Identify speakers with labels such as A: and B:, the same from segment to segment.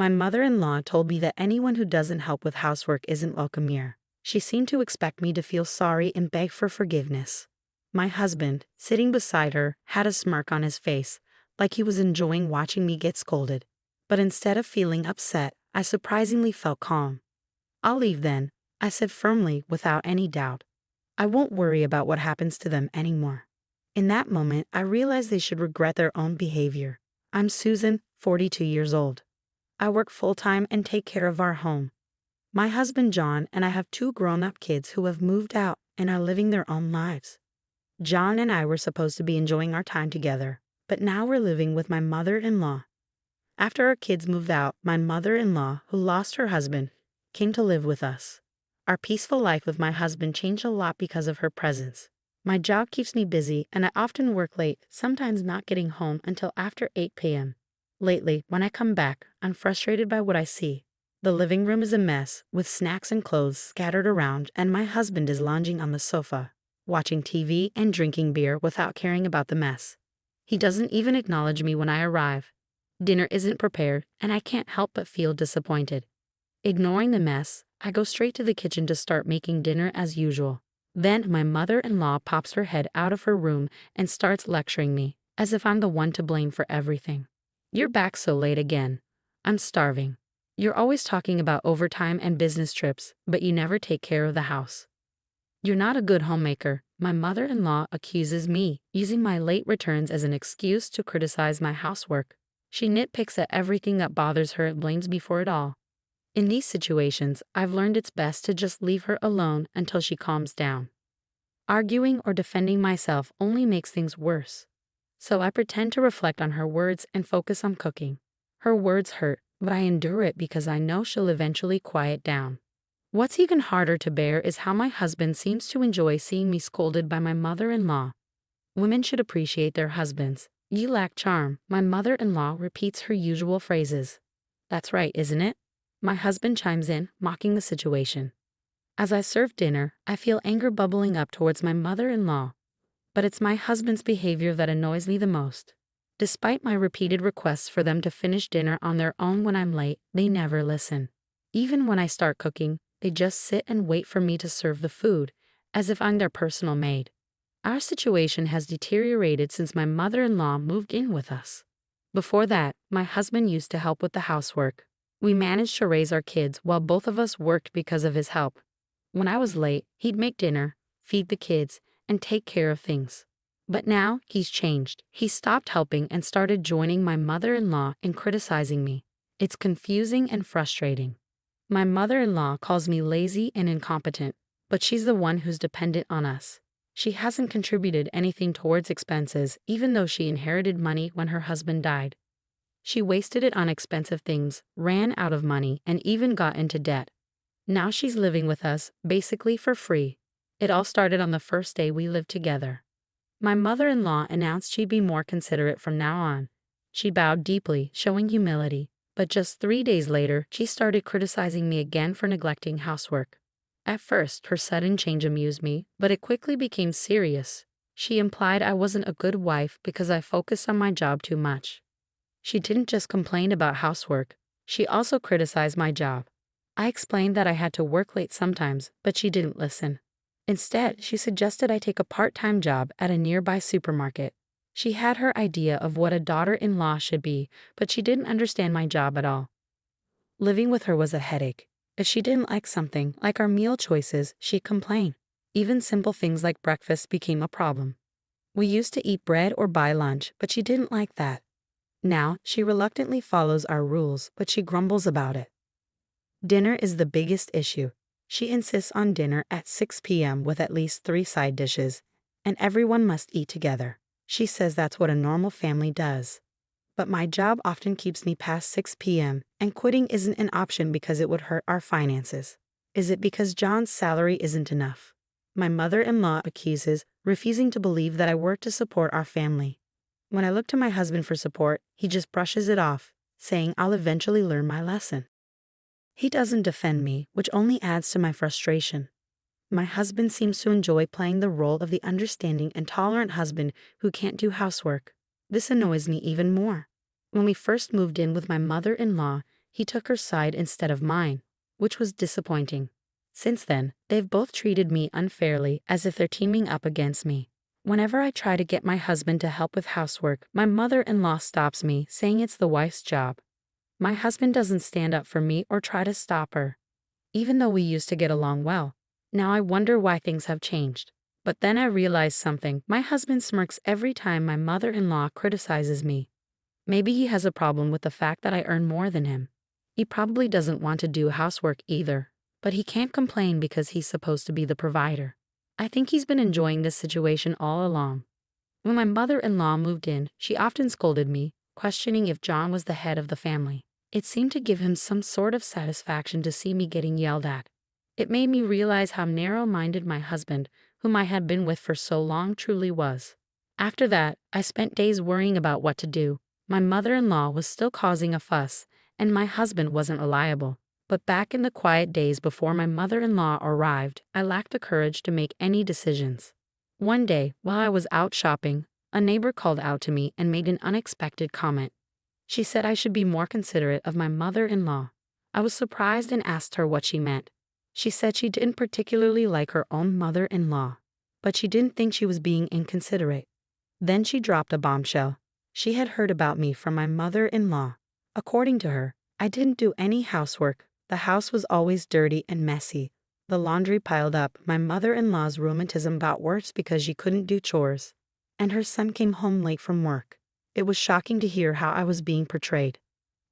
A: My mother-in-law told me that anyone who doesn't help with housework isn't welcome here. She seemed to expect me to feel sorry and beg for forgiveness. My husband, sitting beside her, had a smirk on his face, like he was enjoying watching me get scolded. But instead of feeling upset, I surprisingly felt calm. "I'll leave then," I said firmly, without any doubt. "I won't worry about what happens to them anymore." In that moment, I realized they should regret their own behavior. I'm Susan, 42 years old. I work full-time and take care of our home. My husband John and I have 2 grown-up kids who have moved out and are living their own lives. John and I were supposed to be enjoying our time together, but now we're living with my mother-in-law. After our kids moved out, my mother-in-law, who lost her husband, came to live with us. Our peaceful life with my husband changed a lot because of her presence. My job keeps me busy, and I often work late, sometimes not getting home until after 8 p.m. Lately, when I come back, I'm frustrated by what I see. The living room is a mess, with snacks and clothes scattered around, and my husband is lounging on the sofa, watching TV and drinking beer without caring about the mess. He doesn't even acknowledge me when I arrive. Dinner isn't prepared, and I can't help but feel disappointed. Ignoring the mess, I go straight to the kitchen to start making dinner as usual. Then my mother-in-law pops her head out of her room and starts lecturing me, as if I'm the one to blame for everything. "You're back so late again. I'm starving. You're always talking about overtime and business trips, but you never take care of the house. You're not a good homemaker." My mother-in-law accuses me, using my late returns as an excuse to criticize my housework. She nitpicks at everything that bothers her and blames me for it all. In these situations, I've learned it's best to just leave her alone until she calms down. Arguing or defending myself only makes things worse. So I pretend to reflect on her words and focus on cooking. Her words hurt, but I endure it because I know she'll eventually quiet down. What's even harder to bear is how my husband seems to enjoy seeing me scolded by my mother-in-law. Women should appreciate their husbands. "You lack charm," my mother-in-law repeats her usual phrases. "That's right, isn't it?" My husband chimes in, mocking the situation. As I serve dinner, I feel anger bubbling up towards my mother-in-law. But it's my husband's behavior that annoys me the most. Despite my repeated requests for them to finish dinner on their own when I'm late, they never listen. Even when I start cooking, they just sit and wait for me to serve the food, as if I'm their personal maid. Our situation has deteriorated since my mother-in-law moved in with us. Before that, my husband used to help with the housework. We managed to raise our kids while both of us worked because of his help. When I was late, he'd make dinner, feed the kids, and take care of things. But now, he's changed. He stopped helping and started joining my mother-in-law in criticizing me. It's confusing and frustrating. My mother-in-law calls me lazy and incompetent, but she's the one who's dependent on us. She hasn't contributed anything towards expenses, even though she inherited money when her husband died. She wasted it on expensive things, ran out of money, and even got into debt. Now she's living with us, basically for free. It all started on the first day we lived together. My mother-in-law announced she'd be more considerate from now on. She bowed deeply, showing humility, but just 3 days later, she started criticizing me again for neglecting housework. At first, her sudden change amused me, but it quickly became serious. She implied I wasn't a good wife because I focused on my job too much. She didn't just complain about housework, she also criticized my job. I explained that I had to work late sometimes, but she didn't listen. Instead, she suggested I take a part-time job at a nearby supermarket. She had her idea of what a daughter-in-law should be, but she didn't understand my job at all. Living with her was a headache. If she didn't like something, like our meal choices, she'd complain. Even simple things like breakfast became a problem. We used to eat bread or buy lunch, but she didn't like that. Now, she reluctantly follows our rules, but she grumbles about it. Dinner is the biggest issue. She insists on dinner at 6 p.m. with at least 3 side dishes, and everyone must eat together. She says that's what a normal family does. But my job often keeps me past 6 p.m., and quitting isn't an option because it would hurt our finances. Is it because John's salary isn't enough? My mother-in-law accuses, refusing to believe that I work to support our family. When I look to my husband for support, he just brushes it off, saying I'll eventually learn my lesson. He doesn't defend me, which only adds to my frustration. My husband seems to enjoy playing the role of the understanding and tolerant husband who can't do housework. This annoys me even more. When we first moved in with my mother-in-law, He took her side instead of mine, which was disappointing. Since then, they've both treated me unfairly, as if they're teaming up against me. Whenever I try to get my husband to help with housework, my mother-in-law stops me, saying it's the wife's job. My husband doesn't stand up for me or try to stop her, even though we used to get along well. Now I wonder why things have changed. But then I realize something. My husband smirks every time my mother-in-law criticizes me. Maybe he has a problem with the fact that I earn more than him. He probably doesn't want to do housework either, but he can't complain because he's supposed to be the provider. I think he's been enjoying this situation all along. When my mother-in-law moved in, she often scolded me, questioning if John was the head of the family. It seemed to give him some sort of satisfaction to see me getting yelled at. It made me realize how narrow-minded my husband, whom I had been with for so long, truly was. After that, I spent days worrying about what to do. My mother-in-law was still causing a fuss, and my husband wasn't reliable. But back in the quiet days before my mother-in-law arrived, I lacked the courage to make any decisions. One day, while I was out shopping, a neighbor called out to me and made an unexpected comment. She said I should be more considerate of my mother-in-law. I was surprised and asked her what she meant. She said she didn't particularly like her own mother-in-law, but she didn't think she was being inconsiderate. Then she dropped a bombshell. She had heard about me from my mother-in-law. According to her, I didn't do any housework. The house was always dirty and messy. The laundry piled up. My mother-in-law's rheumatism got worse because she couldn't do chores. And her son came home late from work. It was shocking to hear how I was being portrayed.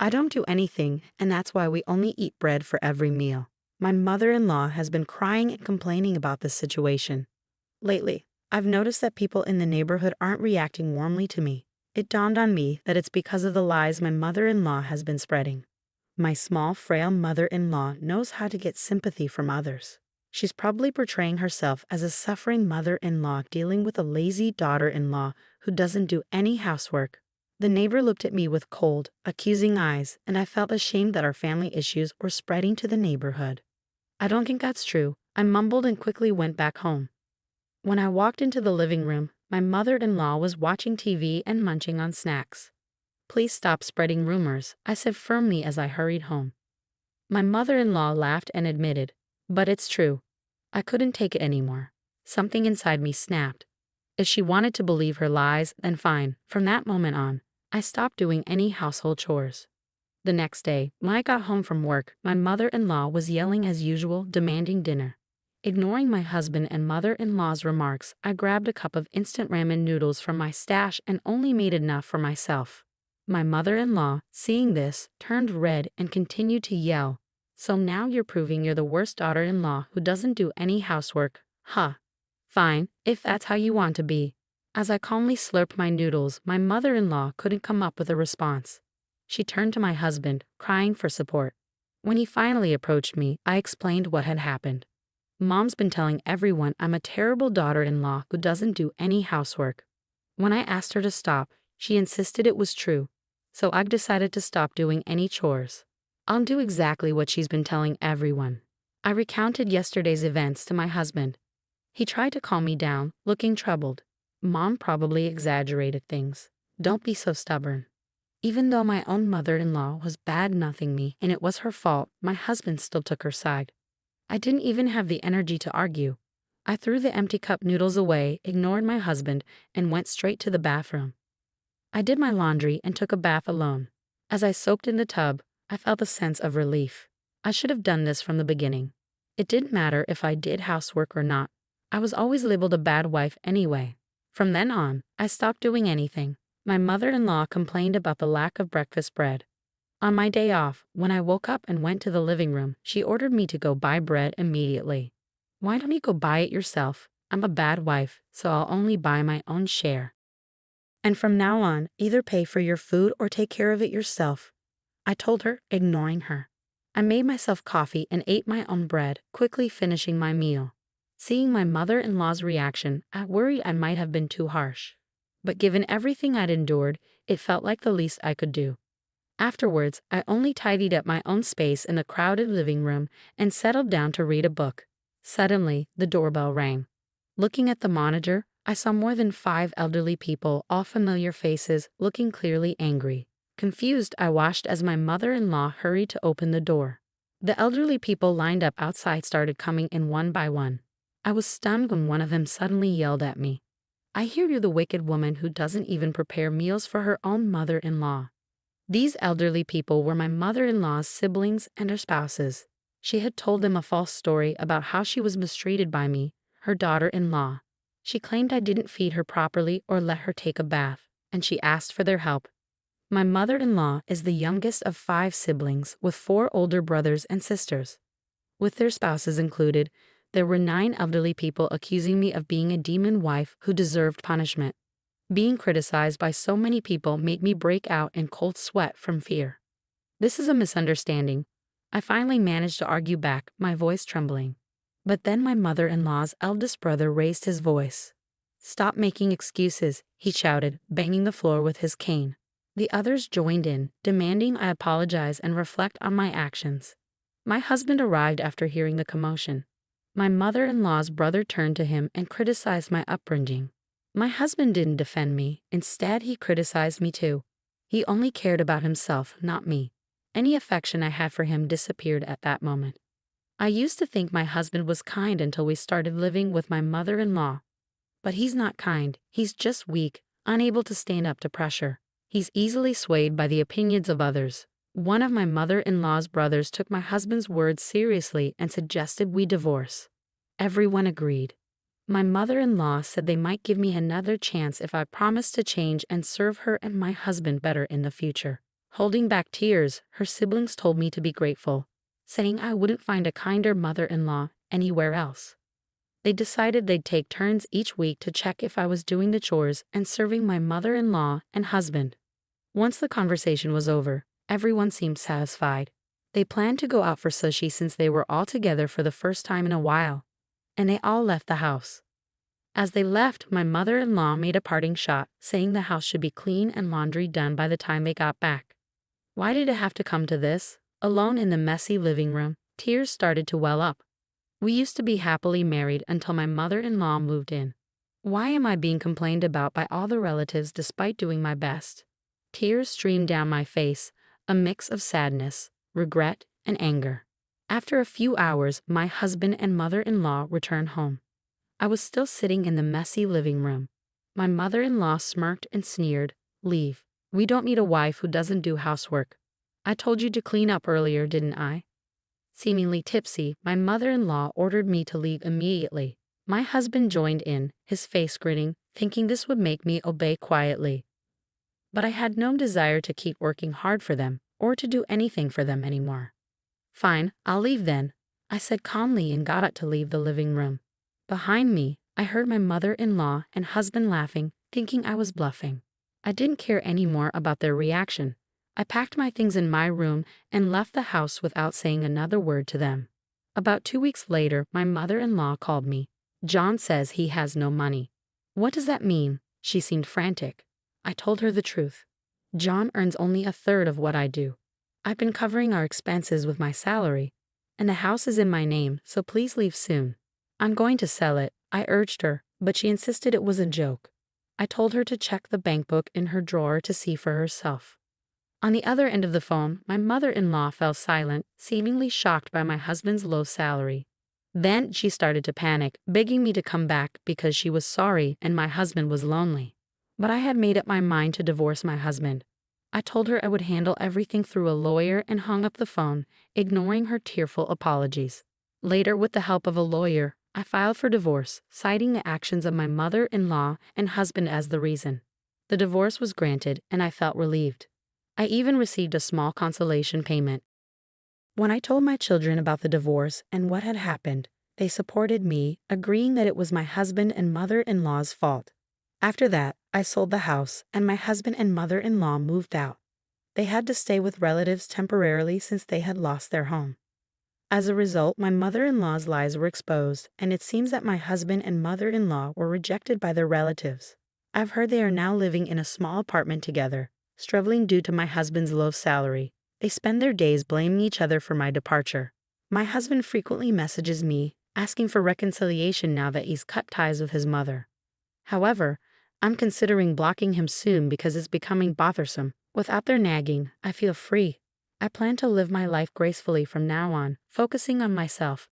A: I don't do anything, and that's why we only eat bread for every meal. My mother-in-law has been crying and complaining about this situation. Lately, I've noticed that people in the neighborhood aren't reacting warmly to me. It dawned on me that it's because of the lies my mother-in-law has been spreading. My small, frail mother-in-law knows how to get sympathy from others. She's probably portraying herself as a suffering mother-in-law dealing with a lazy daughter-in-law who doesn't do any housework. The neighbor looked at me with cold, accusing eyes, and I felt ashamed that our family issues were spreading to the neighborhood. I don't think that's true. I mumbled and quickly went back home. When I walked into the living room, my mother-in-law was watching TV and munching on snacks. "Please stop spreading rumors," I said firmly as I hurried home. My mother-in-law laughed and admitted, "But it's true." I couldn't take it anymore. Something inside me snapped. If she wanted to believe her lies, then fine. From that moment on, I stopped doing any household chores. The next day, when I got home from work, my mother-in-law was yelling as usual, demanding dinner. Ignoring my husband and mother-in-law's remarks, I grabbed a cup of instant ramen noodles from my stash and only made enough for myself. My mother-in-law, seeing this, turned red and continued to yell. "So now you're proving you're the worst daughter-in-law who doesn't do any housework, huh? Fine, if that's how you want to be." As I calmly slurped my noodles, my mother-in-law couldn't come up with a response. She turned to my husband, crying for support. When he finally approached me, I explained what had happened. "Mom's been telling everyone I'm a terrible daughter-in-law who doesn't do any housework." When I asked her to stop, she insisted it was true. So I've decided to stop doing any chores. I'll do exactly what she's been telling everyone. I recounted yesterday's events to my husband. He tried to calm me down, looking troubled. "Mom probably exaggerated things. Don't be so stubborn." Even though my own mother-in-law was bad-mouthing me and it was her fault, my husband still took her side. I didn't even have the energy to argue. I threw the empty cup noodles away, ignored my husband, and went straight to the bathroom. I did my laundry and took a bath alone. As I soaked in the tub, I felt a sense of relief. I should have done this from the beginning. It didn't matter if I did housework or not. I was always labeled a bad wife anyway. From then on, I stopped doing anything. My mother-in-law complained about the lack of breakfast bread. On my day off, when I woke up and went to the living room, she ordered me to go buy bread immediately. "Why don't you go buy it yourself? I'm a bad wife, so I'll only buy my own share. And from now on, either pay for your food or take care of it yourself," I told her, ignoring her. I made myself coffee and ate my own bread, quickly finishing my meal. Seeing my mother-in-law's reaction, I worried I might have been too harsh. But given everything I'd endured, it felt like the least I could do. Afterwards, I only tidied up my own space in the crowded living room and settled down to read a book. Suddenly, the doorbell rang. Looking at the monitor, I saw more than 5 elderly people, all familiar faces, looking clearly angry. Confused, I watched as my mother-in-law hurried to open the door. The elderly people lined up outside started coming in one by one. I was stunned when one of them suddenly yelled at me, "I hear you're the wicked woman who doesn't even prepare meals for her own mother-in-law." These elderly people were my mother-in-law's siblings and her spouses. She had told them a false story about how she was mistreated by me, her daughter-in-law. She claimed I didn't feed her properly or let her take a bath, and she asked for their help. My mother-in-law is the youngest of 5 siblings with 4 older brothers and sisters. With their spouses included, there were 9 elderly people accusing me of being a demon wife who deserved punishment. Being criticized by so many people made me break out in cold sweat from fear. "This is a misunderstanding." I finally managed to argue back, my voice trembling. But then my mother-in-law's eldest brother raised his voice. "Stop making excuses," he shouted, banging the floor with his cane. The others joined in, demanding I apologize and reflect on my actions. My husband arrived after hearing the commotion. My mother-in-law's brother turned to him and criticized my upbringing. My husband didn't defend me. Instead, he criticized me too. He only cared about himself, not me. Any affection I had for him disappeared at that moment. I used to think my husband was kind until we started living with my mother-in-law. But he's not kind, he's just weak, unable to stand up to pressure. He's easily swayed by the opinions of others. One of my mother-in-law's brothers took my husband's words seriously and suggested we divorce. Everyone agreed. My mother-in-law said they might give me another chance if I promised to change and serve her and my husband better in the future. Holding back tears, her siblings told me to be grateful, saying I wouldn't find a kinder mother-in-law anywhere else. They decided they'd take turns each week to check if I was doing the chores and serving my mother-in-law and husband. Once the conversation was over, everyone seemed satisfied. They planned to go out for sushi since they were all together for the first time in a while, and they all left the house. As they left, my mother-in-law made a parting shot, saying the house should be clean and laundry done by the time they got back. Why did it have to come to this? Alone in the messy living room, tears started to well up. We used to be happily married until my mother-in-law moved in. Why am I being complained about by all the relatives despite doing my best? Tears streamed down my face, a mix of sadness, regret, and anger. After a few hours, my husband and mother-in-law returned home. I was still sitting in the messy living room. My mother-in-law smirked and sneered, "Leave. We don't need a wife who doesn't do housework. I told you to clean up earlier, didn't I?" Seemingly tipsy, my mother-in-law ordered me to leave immediately. My husband joined in, his face grinning, thinking this would make me obey quietly. But I had no desire to keep working hard for them, or to do anything for them anymore. "Fine, I'll leave then," I said calmly and got up to leave the living room. Behind me, I heard my mother-in-law and husband laughing, thinking I was bluffing. I didn't care anymore about their reaction. I packed my things in my room and left the house without saying another word to them. About 2 weeks later, my mother-in-law called me. "John says he has no money." "What does that mean?" She seemed frantic. I told her the truth. "John earns only a third of what I do. I've been covering our expenses with my salary, and the house is in my name, so please leave soon." "I'm going to sell it," I urged her, but she insisted it was a joke. I told her to check the bank book in her drawer to see for herself. On the other end of the phone, my mother-in-law fell silent, seemingly shocked by my husband's low salary. Then she started to panic, begging me to come back because she was sorry and my husband was lonely. But I had made up my mind to divorce my husband. I told her I would handle everything through a lawyer and hung up the phone, ignoring her tearful apologies. Later, with the help of a lawyer, I filed for divorce, citing the actions of my mother-in-law and husband as the reason. The divorce was granted, and I felt relieved. I even received a small consolation payment. When I told my children about the divorce and what had happened, they supported me, agreeing that it was my husband and mother-in-law's fault. After that, I sold the house, and my husband and mother-in-law moved out. They had to stay with relatives temporarily since they had lost their home. As a result, my mother-in-law's lies were exposed, and it seems that my husband and mother-in-law were rejected by their relatives. I've heard they are now living in a small apartment together, struggling due to my husband's low salary. They spend their days blaming each other for my departure. My husband frequently messages me, asking for reconciliation now that he's cut ties with his mother. However, I'm considering blocking him soon because it's becoming bothersome. Without their nagging, I feel free. I plan to live my life gracefully from now on, focusing on myself,